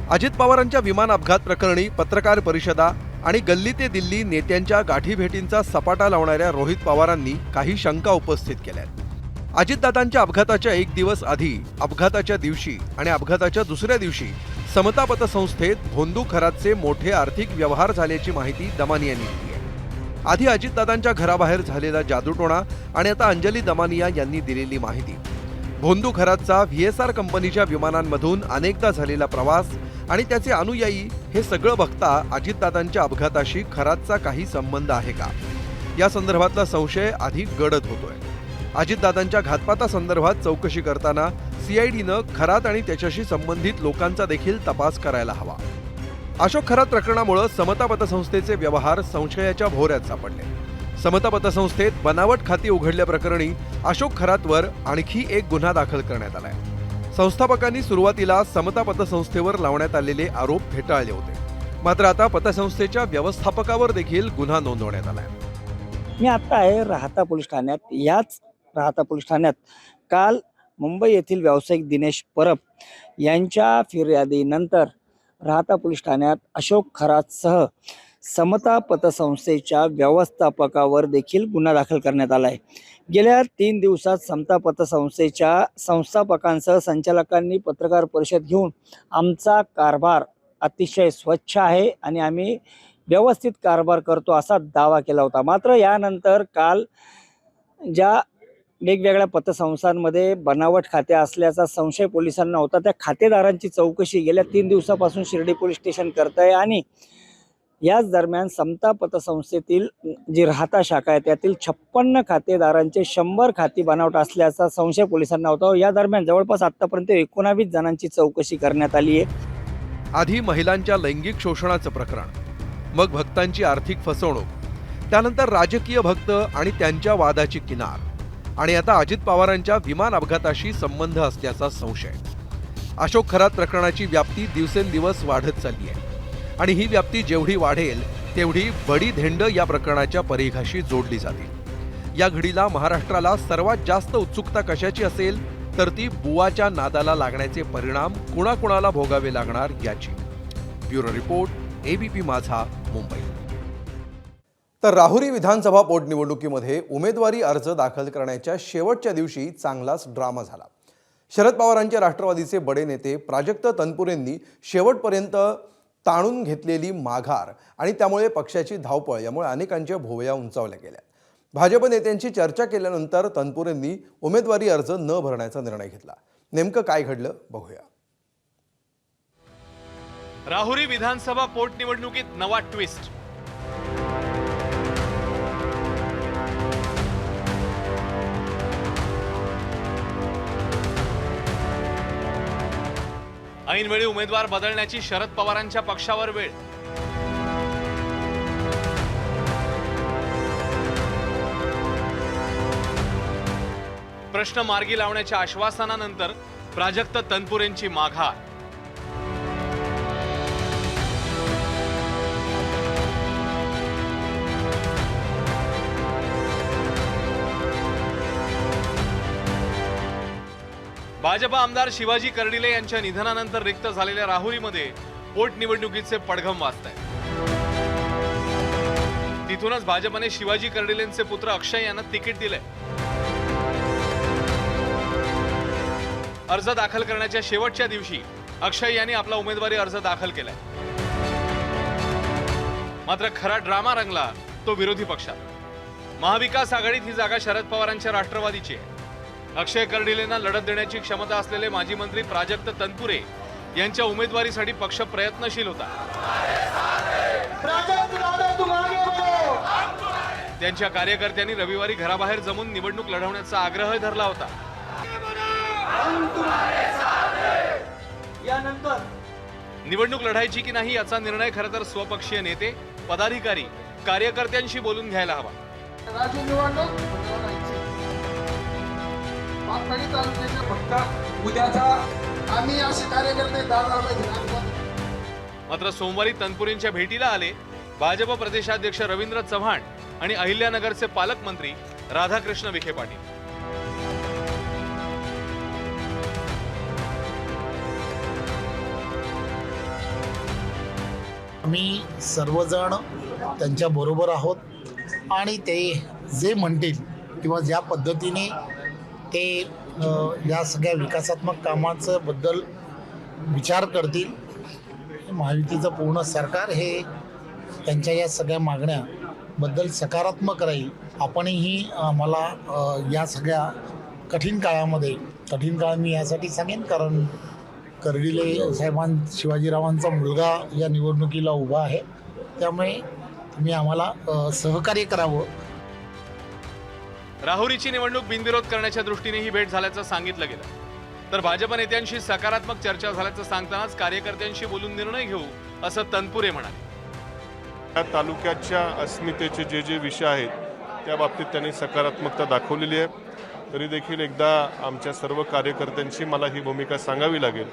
अजित पवारांच्या विमान अपघात प्रकरणी पत्रकार परिषदा आणि गल्ली ते दिल्ली नेत्यांच्या गाठीभेटींचा सपाटा लावणाऱ्या रोहित पवारांनी काही शंका उपस्थित केल्यात. अजितदादांच्या अपघाताच्या 1 दिवस आधी, अपघाताच्या दिवशी आणि अपघाताच्या दुसऱ्या दिवशी समता पतसंस्थेत भोंदू खरातचे मोठे आर्थिक व्यवहार झाल्याची माहिती दमानी यांनी दिली आहे. आधी अजितदादांच्या घराबाहेर झालेला जादूटोणा आणि आता अंजली दमानिया यांनी दिलेली माहिती. भोंदू खरातचा VSR कंपनीच्या विमानांमधून अनेकदा झालेला प्रवास आणि त्याचे अनुयायी हे सगळं बघता अजितदादांच्या अपघाताशी खरातचा काही संबंध आहे का या संदर्भातला संशय अधिक गडद होतोय. अजितदादांच्या घातपातासंदर्भात चौकशी करताना CIDनं खरात आणि त्याच्याशी संबंधित लोकांचा देखील तपास करायला हवा. अशोक खरात प्रकरणामुळे समता पतसंस्थेचे व्यवहार संशयाच्या भोवऱ्यात सापडले. समता पतसंस्थेत बनावट खाती उघडल्याप्रकरणी अशोक खरातवर आणखी एक गुन्हा दाखल करण्यात आलाय. संस्थापकांनी सुरुवातीला समता पतसंस्थेवर लावण्यात आलेले आरोप फेटाळले होते. मात्र आता पतसंस्थेच्या व्यवस्थापकावर देखील गुन्हा नोंदवण्यात आलाय. मी आता आहे राहता पोलीस ठाण्यात. याच राहता पोलीस ठाण्यात काल मुंबई येथील व्यावसायिक दिनेश परब यांच्या फिर्यादीनंतर राहता पोलीस ठाण्यात अशोक खरातसह समता पतसंस्थेच्या व्यवस्थापकावर देखील गुन्हा दाखल करण्यात आला आहे. गेल्या 3 दिवसात समता पतसंस्थेच्या संस्थापकांसह संचालकांनी पत्रकार परिषद घेऊन आमचा कारभार अतिशय स्वच्छ आहे आणि आम्ही व्यवस्थित कारभार करतो असा दावा केला होता. मात्र यानंतर काल ज्या वेगवेगळ्या पतसंस्थांमध्ये बनावट खाते असल्याचा संशय पोलिसांना होता. त्या खातेदारांची चौकशी गेल्या 3 दिवसापासून शिर्डी पोलीस स्टेशन करत आहे आणि याच दरम्यान समता पतसंस्थेतील जी राहता शाखा आहे त्यातील 56 खातेदारांचे 100 खाती बनावट असल्याचा संशय पोलिसांना होता. या दरम्यान जवळपास आतापर्यंत 19 जणांची चौकशी करण्यात आली आहे. आधी महिलांच्या लैंगिक शोषणाचं प्रकरण, मग भक्तांची आर्थिक फसवणूक, त्यानंतर राजकीय भक्त आणि त्यांच्या वादाची किनार, आणि आता अजित पवारांच्या विमान अपघाताशी संबंध असल्याचा संशय. अशोक खरात प्रकरणाची व्याप्ती दिवसेंदिवस वाढत चालली आहे आणि ही व्याप्ती जेवढी वाढेल तेवढी बडी धेंड या प्रकरणाच्या परिघाशी जोडली जातील. या घडीला महाराष्ट्राला सर्वात जास्त उत्सुकता कशाची असेल तर ती बुवाच्या नादाला लागण्याचे परिणाम कुणाकुणाला भोगावे लागणार याची. ब्युरो रिपोर्ट, ABP माझा, मुंबई. तर राहुरी विधानसभा पोटनिवडणुकीमध्ये उमेदवारी अर्ज दाखल करण्याच्या शेवटच्या दिवशी चांगलाच ड्रामा झाला. शरद पवारांचे राष्ट्रवादीचे बडे नेते प्राजक्त तनपुरेंनी शेवटपर्यंत ताणून घेतलेली माघार आणि त्यामुळे पक्षाची धावपळ यामुळे अनेकांच्या भोवया उंचावल्या गेल्या. भाजप नेत्यांची चर्चा केल्यानंतर तनपुरेंनी उमेदवारी अर्ज न भरण्याचा निर्णय घेतला. नेमकं काय घडलं बघूया. राहुरी विधानसभा पोटनिवडणुकीत नवा ट्विस्ट. ऐनवेळी उमेदवार बदलण्याची शरद पवारांच्या पक्षावर वेळ. प्रश्न मार्गी लावण्याच्या आश्वासनानंतर प्राजक्त तनपुरेंची माघार. भाजप आमदार शिवाजी कर्डिले यांच्या निधनानंतर रिक्त झालेल्या राहुरीमध्ये पोटनिवडणुकीचे पडघम वाजत आहे. तिथूनच भाजपने शिवाजी कर्डिलेंचे पुत्र अक्षय यांना तिकीट दिले. अर्ज दाखल करण्याच्या शेवटच्या दिवशी अक्षय यांनी आपला उमेदवारी अर्ज दाखल केलाय. मात्र खरा ड्रामा रंगला तो विरोधी पक्षात. महाविकास आघाडीत ही जागा शरद पवारांच्या राष्ट्रवादीची आहे. अक्षय कर्डिलेंना लढत देण्याची क्षमता असलेले माजी मंत्री प्राजक्त तनपुरे यांच्या उमेदवारीसाठी पक्ष प्रयत्नशील होता. त्यांच्या कार्यकर्त्यांनी रविवारी घराबाहेर जमून निवडणूक लढवण्याचा आग्रह धरला होता. यानंतर निवडणूक लढायची की नाही याचा निर्णय खरं तर स्वपक्षीय नेते, पदाधिकारी, कार्यकर्त्यांशी बोलून घ्यायला हवा. मात्र सोमवारी तनपुरेंच्या भेटीला आले भाजप प्रदेशाध्यक्ष रवींद्र चव्हाण आणि अहिल्यानगरचे पालकमंत्री राधाकृष्ण विखे पाटील. आम्ही सर्वजण त्यांच्या बरोबर आहोत आणि ते जे म्हणतील किंवा ज्या पद्धतीने ते या सगळ्या विकासात्मक कामाचं बद्दल विचार करतील, महायुतीचं पूर्ण सरकार हे त्यांच्या या सगळ्या मागण्याबद्दल सकारात्मक राहील. आपणही आम्हाला या सगळ्या कठीण काळामध्ये, कठीण काळ मी यासाठी सांगेन कारण कर्डिले शिवाजीरावांचा मुलगा या निवडणुकीला उभा आहे, त्यामुळे तुम्ही आम्हाला सहकार्य करावं. राहुरीची निवडणूक बिनविरोध करण्याच्या दृष्टीने ही भेट झाल्याचं सांगितलं गेलं. तर भाजप नेत्यांशी सकारात्मक चर्चा झाल्याचं सांगतानाच कार्यकर्त्यांशी बोलून निर्णय घेऊ असं तनपुरे म्हणाले. या तालुक्याच्या अस्मितेचे जे जे विषय आहेत त्या बाबतीत त्यांनी सकारात्मकता दाखवलेली आहे. तरी देखील एकदा आमच्या सर्व कार्यकर्त्यांची मला ही भूमिका सांगावी लागेल.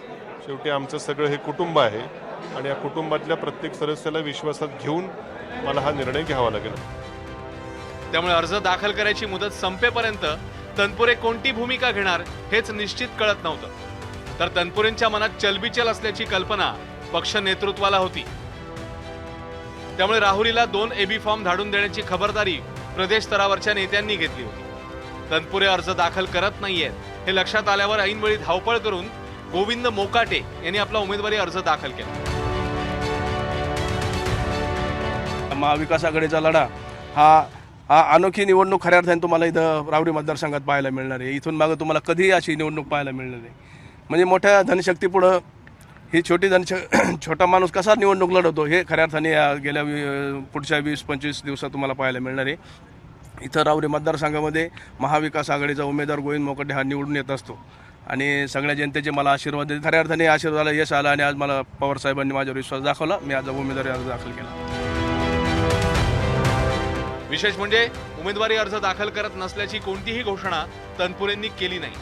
शेवटी आमचं सगळं हे कुटुंब आहे आणि या कुटुंबातल्या प्रत्येक सदस्याला विश्वासात घेऊन मला हा निर्णय घ्यावा लागेल. त्यामुळे अर्ज दाखल करायची मुदत संपेपर्यंत तनपुरे कोणती भूमिका घेणार हेच निश्चित कळत नव्हतं. तर तनपुरेंच्या मनात चलबिचल असल्याची कल्पना पक्ष नेतृत्वाला होती. त्यामुळे राहुरीला 2 AB फॉर्म धाडून देण्याची खबरदारी प्रदेश स्तरावरच्या नेत्यांनी घेतली होती. तनपुरे अर्ज दाखल करत नाहीयेत हे लक्षात आल्यावर ऐनवेळी धावपळ करून गोविंद मोकाटे यांनी आपला उमेदवारी अर्ज दाखल केला. महाविकास आघाडीचा लढा हा अनोखी निवडणूक खऱ्या अर्थाने तुम्हाला इथं राहुरी मतदारसंघात पाहायला मिळणार आहे. इथून मागं तुम्हाला कधीही अशी निवडणूक पाहायला मिळणार नाही. म्हणजे मोठ्या धनशक्तीपुढं ही छोटा माणूस कसा निवडणूक लढवतो हे खऱ्या अर्थाने गेल्या पुढच्या 20-25 दिवसात तुम्हाला पाहायला मिळणार आहे. इथं राहुरी मतदारसंघामध्ये महाविकास आघाडीचा उमेदवार गोविंद मोकाटे हा निवडून येत असतो आणि सगळ्या जनतेचे मला आशीर्वाद देते. खऱ्या अर्थाने आशीर्वादाला यश आलं आणि आज मला पवारसाहेबांनी माझ्यावर विश्वास दाखवला. मी आज उमेदवारी अर्ज दाखल केला. विशेष म्हणजे उमेदवारी अर्ज दाखल करत नसल्याची कोणतीही घोषणा तनपुरेंनी केली नाही.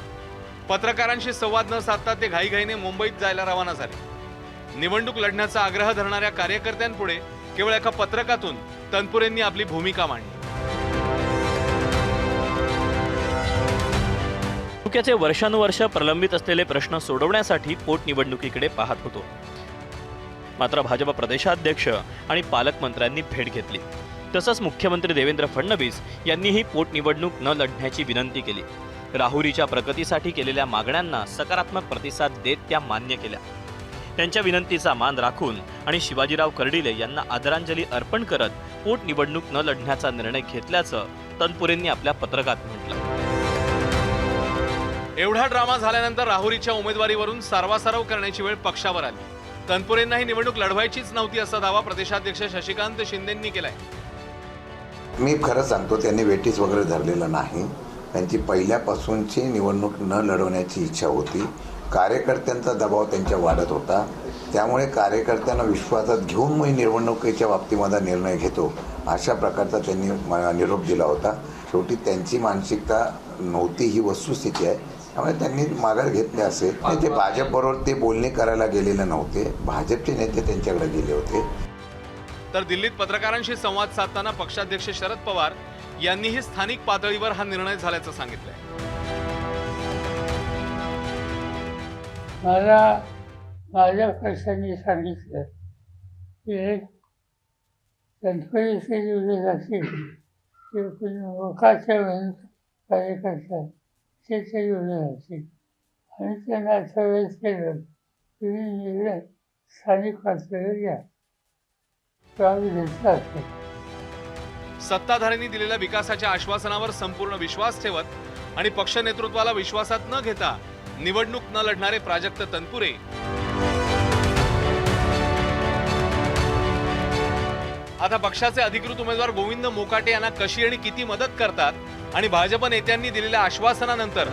पत्रकारांशी संवाद न साधता ते घाईघाईने मुंबईत जायला रवाना झाले. निवडणूक लढण्याचा आग्रह धरणाऱ्या कार्यकर्त्यांपुढे केवळ एका पत्रकातून तनपुरेंनी आपली भूमिका मांडली. तालुक्याचे वर्षानुवर्ष प्रलंबित असलेले प्रश्न सोडवण्यासाठी पोटनिवडणुकीकडे पाहत होतो. मात्र भाजप प्रदेशाध्यक्ष आणि पालकमंत्र्यांनी भेट घेतली. तसंच मुख्यमंत्री देवेंद्र फडणवीस यांनीही पोटनिवडणूक न लढण्याची विनंती केली. राहुरीच्या प्रगतीसाठी केलेल्या मागण्यांना सकारात्मक प्रतिसाद देत त्या मान्य केल्या. त्यांच्या विनंतीचा मान राखून आणि शिवाजीराव कर्डिले यांना आदरांजली अर्पण करत पोटनिवडणूक न लढण्याचा निर्णय घेतल्याचं तनपुरेंनी आपल्या पत्रकात म्हटलं. एवढा ड्रामा झाल्यानंतर राहुरीच्या उमेदवारीवरून सारवासारव करण्याची वेळ पक्षावर आली. तनपुरेंना ही निवडणूक लढवायचीच नव्हती असा दावा प्रदेशाध्यक्ष शशिकांत शिंदेंनी केलाय. मी खरं सांगतो, त्यांनी वेटीस वगैरे धरलेलं नाही. त्यांची पहिल्यापासूनची निवडणूक न लढवण्याची इच्छा होती. कार्यकर्त्यांचा दबाव त्यांच्या वाढत होता. त्यामुळे कार्यकर्त्यांना विश्वासात घेऊन मी निवडणुकीच्या बाबतीमध्ये निर्णय घेतो अशा प्रकारचा त्यांनी निरोप दिला होता. शेवटी त्यांची मानसिकता नव्हती ही वस्तुस्थिती आहे. त्यामुळे त्यांनी माघार घेतले असेल. ते भाजपबरोबर ते बोलणे करायला गेलेले नव्हते. भाजपचे नेते त्यांच्याकडे गेले होते. तर दिल्लीत पत्रकारांशी संवाद साधताना पक्षाध्यक्ष शरद पवार यांनीही स्थानिक पातळीवर हा निर्णय झाल्याचं सांगितलंय. मला माझ्या पक्षाने सांगितलं की तनपुरेचे विरोध असेल किंवा कुणी मोकाच्या कार्यकर्ता त्याचे विरोध असेल आणि त्यांना असा वेळेस केलं तुम्ही निर्णय स्थानिक पातळीवर घ्या. सत्ताधाऱ्यांनी दिलेल्या विकासाच्या आश्वासनावर संपूर्ण विश्वास ठेवत आणि पक्ष नेतृत्वाला विश्वासात न घेता निवडणूक न लढणारे प्राजक्त तनपुरे आता पक्षाचे अधिकृत उमेदवार गोविंद मोकाटे यांना कशी आणि किती मदत करतात आणि भाजप नेत्यांनी दिलेल्या आश्वासनानंतर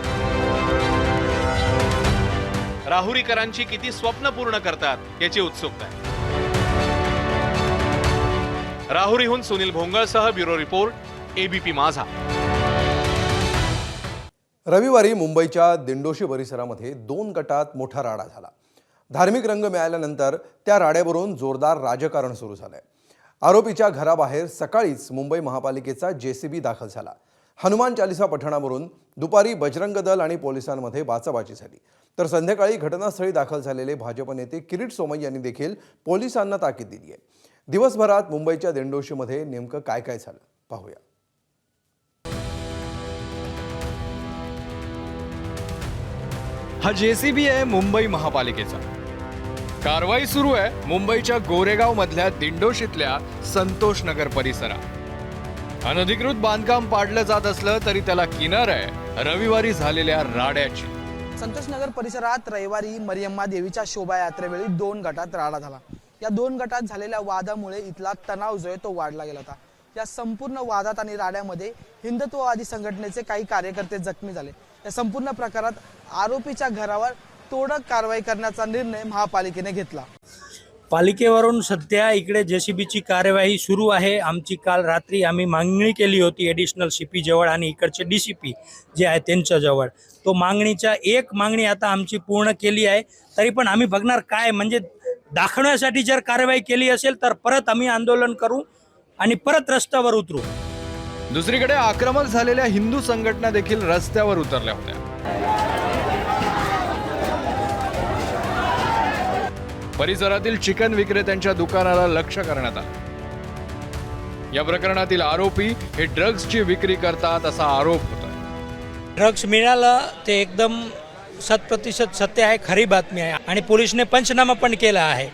राहुरीकरांची किती स्वप्न पूर्ण करतात याची उत्सुकता आहे. राहुरीहून सुनील भोंगळसह ब्युरो रिपोर्ट, एबीपी माझा. रविवारी मुंबईच्या दिंडोशी परिसरामध्ये 2 गटात मोठा राडा झाला. धार्मिक रंग मिळाल्यानंतर त्या राड्यावरून जोरदार राजकारण सुरू झालंय. आरोपीच्या घराबाहेर सकाळीच मुंबई महापालिकेचा JCB दाखल झाला. हनुमान चालिसा पठणावरून दुपारी बजरंग दल आणि पोलिसांमध्ये बाचाबाची झाली. तर संध्याकाळी घटनास्थळी दाखल झालेले भाजप नेते किरीट सोमय्या यांनी देखील पोलिसांना ताकीद दिली आहे. दिवसभरात मुंबईच्या दिंडोशीमध्ये नेमकं काय काय झालं पाहूया. हा JCB आहे मुंबई महापालिकेचा. कारवाई सुरू आहे मुंबईच्या गोरेगाव मधल्या दिंडोशीतल्या संतोष नगर परिसरात. अनधिकृत बांधकाम पाडलं जात असलं तरी त्याला किनार आहे रविवारी झालेल्या राड्याची. संतोष नगर परिसरात रविवारी मरियम्मा देवीच्या शोभायात्रेवेळी 2 गटात राडा झाला. या 2 गटात झालेल्या वादामुळे इथला तणाव जो आहे तो वाढला गेला होता. या संपूर्ण वादात आणि राड्यामध्ये हिंदुत्ववादी संघटनेचे काही कार्यकर्ते जखमी झाले. या संपूर्ण प्रकारात आरोपीच्या घरावर तोडक कारवाई करण्याचा निर्णय महापालिकेने घेतला. पालिकेवरून सध्या इकडे JCBची कार्यवाही सुरू आहे. आमची काल रात्री आम्ही मागणी केली होती ॲडिशनल CP जवळ आणि इकडचे DCP जे आहे त्यांच्याजवळ. तो मागणीच्या एक मागणी आता आमची पूर्ण केली आहे. तरी पण आम्ही बघणार काय म्हणजे दाखवण्यासाठी जर कारवाई केली असेल तर परत आम्ही आंदोलन करू आणि परत रस्त्यावर उतरू. दुसरीकडे आक्रमक झालेल्या हिंदू संघटना देखील रस्त्यावर उतरल्या होत्या. परिसरातील चिकन विक्रेत्यांच्या दुकानाला लक्ष्य करण्यात आलं. या प्रकरणातील आरोपी हे ड्रग्जची विक्री करतात असा आरोप होता. ड्रग्स मिळालं ते एकदम 100% सत्य आहे, खरी बातमी आहे आणि पोलिसने पंचनामा पण केला आहे.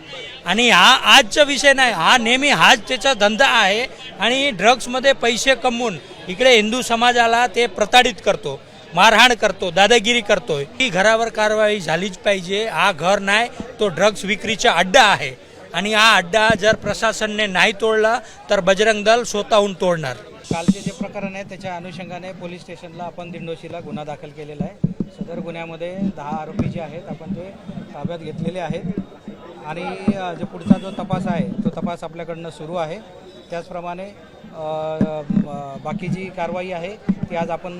आणि हा आजचा विषय नाही, हा नेहमी हाच त्याचा धंदा आहे आणि ड्रग्समध्ये पैसे कमवून इकडे हिंदू समाजाला ते प्रताडित करतो, मारहाण करतो, दादागिरी करतोय. ही घरावर कारवाई झालीच पाहिजे. हा घर नाही, तो ड्रग्ज विक्रीचा अड्डा आहे आणि हा अड्डा जर प्रशासनाने नाही तोडला तर बजरंग दल स्वतःहून तोडणार. कालचे जे प्रकरण आहे त्याच्या अनुषंगाने पोलीस स्टेशनला आपण दिंडोशीला गुन्हा दाखल केलेला आहे. सदर गुन्ह्यामध्ये 10 आरोपी जे आहेत आपण ते ताब्यात घेतलेले आहेत आणि जो पुढचा जो तपास आहे तो तपास आपल्याकडनं सुरू आहे. त्याचप्रमाणे बाकी जी कारवाई आहे ती आज आपण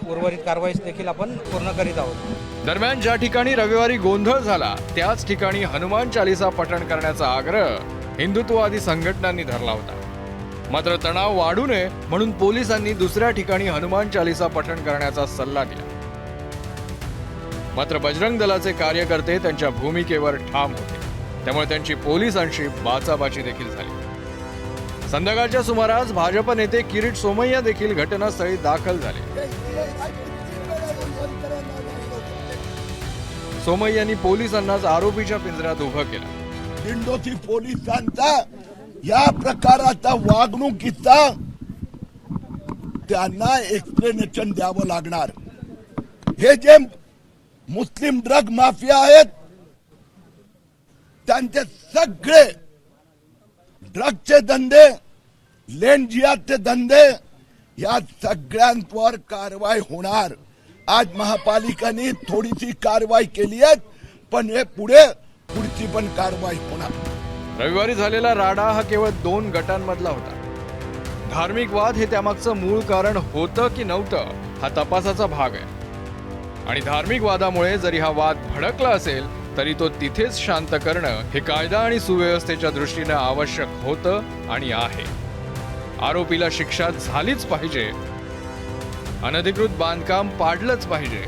उर्वरित कारवाई देखील आपण पूर्ण करीत आहोत. दरम्यान ज्या ठिकाणी रविवारी गोंधळ झाला त्याच ठिकाणी हनुमान चालीसा पठण करण्याचा आग्रह हिंदुत्ववादी संघटनांनी धरला होता. मात्र तणाव वाढू नये म्हणून पोलिसांनी दुसऱ्या ठिकाणी हनुमान चालीसा पठण करण्याचा सल्ला दिला. मात्र बजरंग दलाचे कार्यकर्ते त्यांच्या भूमिकेवर ठाम होते, त्यामुळे त्यांची पोलिसांशी बाचाबाची देखील झाली. संध्याकाळच्या सुमारास भाजप नेते किरीट सोमय्या देखील घटनास्थळी दाखल झाले. सोमय्यांनी पोलिसांनाच आरोपीच्या पिंजऱ्यात उभं केलं. दिंडोशी पोलिसांचा या प्रकाराचा वागणुकीचा त्यांना एक्सप्लेनेशन द्यावं लागणार. हे जे मुस्लिम ड्रग माफिया आहेत त्यांचे सगळे ड्रगचे धंदे, लेंजियाचे धंदे, या सगळ्यांवर कारवाई होणार. आज महापालिकेने थोडीशी कारवाई केली आहे, पण हे पुढची पण कारवाई होणार. रविवारी झालेला राडा हा केवळ 2 गटांमधला होता. धार्मिक वाद हे त्यामागचं मूळ कारण होतं की नव्हतं हा तपासाचा भाग आहे. आणि धार्मिक वादामुळे जरी हा वाद भडकला असेल तरी तो तिथेच शांत करणं हे कायदा आणि सुव्यवस्थेच्या दृष्टीनं आवश्यक होतं आणि आहे. आरोपीला शिक्षा झालीच पाहिजे, अनधिकृत बांधकाम पाडलंच पाहिजे.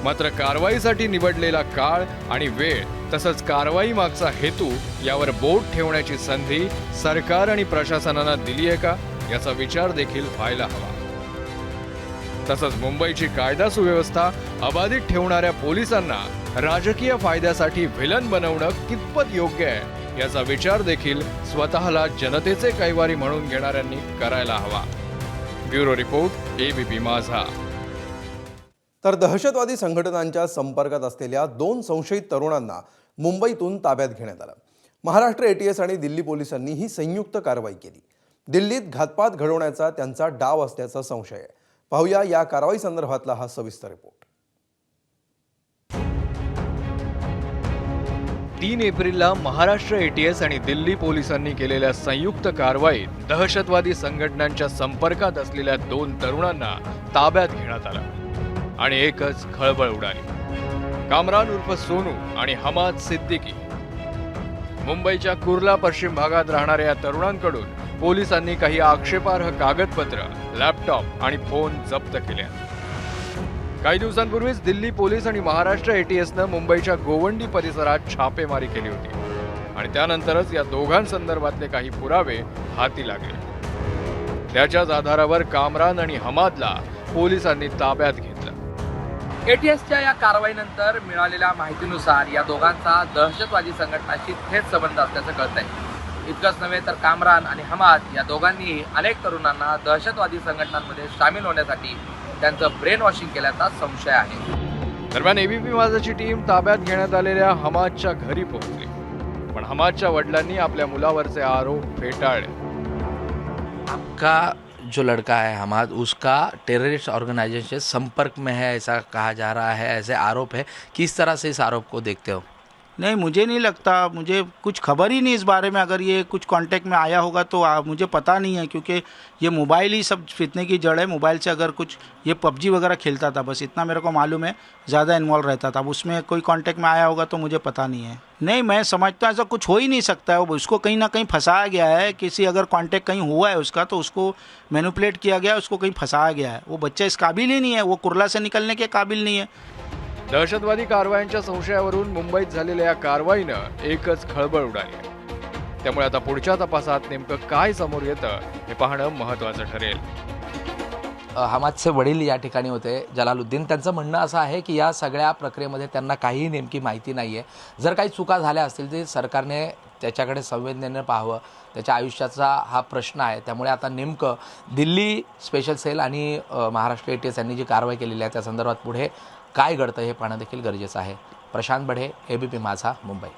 मात्र कारवाईसाठी निवडलेला काळ आणि वेळ तसंच कारवाई मागचा हेतू यावर बोट ठेवण्याची संधी सरकार आणि प्रशासनानं दिली आहे का याचा विचार देखील व्हायला हवा. तसंच मुंबईची कायदा सुव्यवस्था अबाधित ठेवणाऱ्या पोलिसांना राजकीय फायद्यासाठी व्हिलन बनवणं कितपत योग्य आहे याचा विचार देखील स्वतःला जनतेचे कैवारी म्हणून घेणाऱ्यांनी करायला हवा. ब्युरो रिपोर्ट, एबीपी माझा. तर दहशतवादी संघटनांच्या संपर्कात असलेल्या 2 संशयित तरुणांना मुंबईतून ताब्यात घेण्यात आलं. महाराष्ट्र ATS आणि दिल्ली पोलिसांनी ही संयुक्त कारवाई केली. दिल्लीत घातपात घडवण्याचा त्यांचा डाव असल्याचा संशय आहे. पाहूया या कारवाई संदर्भातला हा सविस्तर रिपोर्ट. 3 एप्रिलला महाराष्ट्र ATS आणि दिल्ली पोलिसांनी केलेल्या संयुक्त कारवाईत दहशतवादी संघटनांच्या संपर्कात असलेल्या 2 तरुणांना ताब्यात घेण्यात आलं आणि एकच खळबळ उडाली. कामरान उर्फ सोनू आणि हमाद सिद्दीकी. मुंबईच्या कुर्ला पश्चिम भागात राहणाऱ्या या तरुणांकडून पोलिसांनी काही आक्षेपार्ह कागदपत्र, लॅपटॉप आणि फोन जप्त केले. काही दिवसांपूर्वीच दिल्ली पोलीस आणि महाराष्ट्र ATSनं मुंबईच्या गोवंडी परिसरात छापेमारी केली होती आणि त्यानंतरच या दोघांसंदर्भातले काही पुरावे हाती लागले. त्याच्याच आधारावर कामरान आणि हमादला पोलिसांनी ताब्यात घेतलं. ATSच्या या कारवाईनंतर मिळालेल्या माहितीनुसार या दोघांचा दहशतवादी संघटनाशी थेट संबंध असल्याचं कळतंय. इतकंच नव्हे तर कामरान आणि हमाद या दोघांनीही अनेक तरुणांना दहशतवादी संघटनांमध्ये सामील होण्यासाठी त्यांचं ब्रेन वॉशिंग केल्याचा संशय आहे. दरम्यान एबीपी माझाची टीम ताब्यात घेण्यात आलेल्या हमादच्या घरी पोहोचली, पण हमादच्या वडिलांनी आपल्या मुलावरचे आरोप फेटाळले. आपका जो लड़का है हमाद, उसका टेररिस्ट ऑर्गेनाइजेशन से संपर्क में है ऐसा कहा जा रहा है, ऐसे आरोप है. किस तरह से इस आरोप को देखते हो? नहीं, मुझे नहीं लगता, मुझे कुछ खबर ही नहीं इस बारे में. अगर ये कुछ कांटेक्ट में आया होगा तो मुझे पता नहीं है, क्योंकि ये मोबाइल ही सब फितने की जड़ है. मोबाइल से अगर कुछ ये PUBG वगैरह खेलता था, बस इतना मेरे को मालूम है. ज़्यादा इन्वॉल्व रहता था. अब उसमें कोई कांटेक्ट में आया होगा तो मुझे पता नहीं है. नहीं, मैं समझता हूँ ऐसा कुछ हो ही नहीं सकता है. उसको कहीं ना कहीं फंसाया गया है. किसी अगर कांटेक्ट कहीं हुआ है उसका तो उसको मैनिपुलेट किया गया है, उसको कहीं फंसाया गया है. वो बच्चा इस काबिल ही नहीं है, वो कुर्ला से निकलने के काबिल नहीं है. दहशतवादी कारवायांच्या संशयावरून मुंबईत झालेल्या या कारवाईनं एकच खळबळ उडाली. त्यामुळे आता पुढच्या तपासात नेमकं काय समोर येतं हे पाहणं महत्त्वाचं ठरेल. हमादचे वडील या ठिकाणी होते, जलालुद्दीन. त्यांचं म्हणणं असं आहे की या सगळ्या प्रक्रियेमध्ये त्यांना काहीही नेमकी माहिती नाही आहे. जर काही चुका झाल्या असतील तर सरकारने त्याच्याकडे संवेदनेने पाहावं. त्याच्या आयुष्याचा हा प्रश्न आहे. त्यामुळे आता नेमकं दिल्ली स्पेशल सेल आणि महाराष्ट्र ATS यांनी जी कारवाई केलेली आहे त्या संदर्भात पुढे काय घडतं हे पाहणं देखील गरजेचं आहे. प्रशांत बढे, ABP माझा, मुंबई.